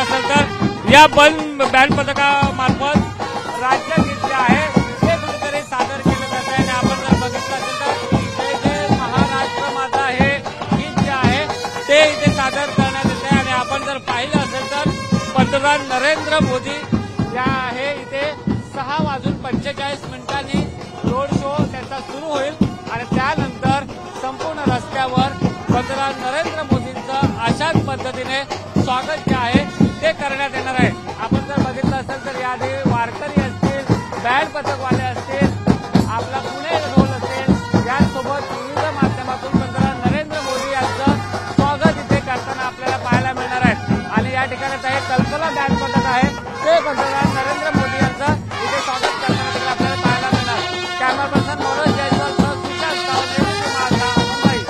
असेल तर या बँड पथकामार्फत राज्यगीत जे आहे ते कुठेतरी सादर केलं जात आहे। आणि आपण जर बघितलं असेल तर इथे जे महाराष्ट्र माझा हे गीत जे आहे ते इथे सादर करण्यात येते। आणि आपण जर पाहिलं असेल तर पंतप्रधान नरेंद्र मोदी जे आहे इथे 6:45 रोड शो त्यांचा सुरू होईल आणि त्यानंतर संपूर्ण रस्त्यावर पंतप्रधान नरेंद्र मोदींचं अशाच पद्धतीने स्वागत जे आहे ते करण्यात येणार आहे। आपण जर बघितलं असेल तर याआधी वारकरी असतील, बँड पथकवाले असतील, आपला पुणे ढोल असेल, यासोबत विविध माध्यमातून पंतप्रधान नरेंद्र मोदी यांचं स्वागत इथे करताना आपल्याला पाहायला मिळणार आहे। आणि या ठिकाणी हे कल्पना बँड पथक आहे ते पंतप्रधान नरेंद्र मोदी यांचं इथे स्वागत करताना आपल्याला पाहायला मिळणार। कॅमेरा पर्सन मनोज जयस्वाल सह सुशांत सावंत, मुंबई।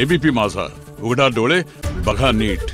एबीपी माझा, उघडा डोळे बघा नीट।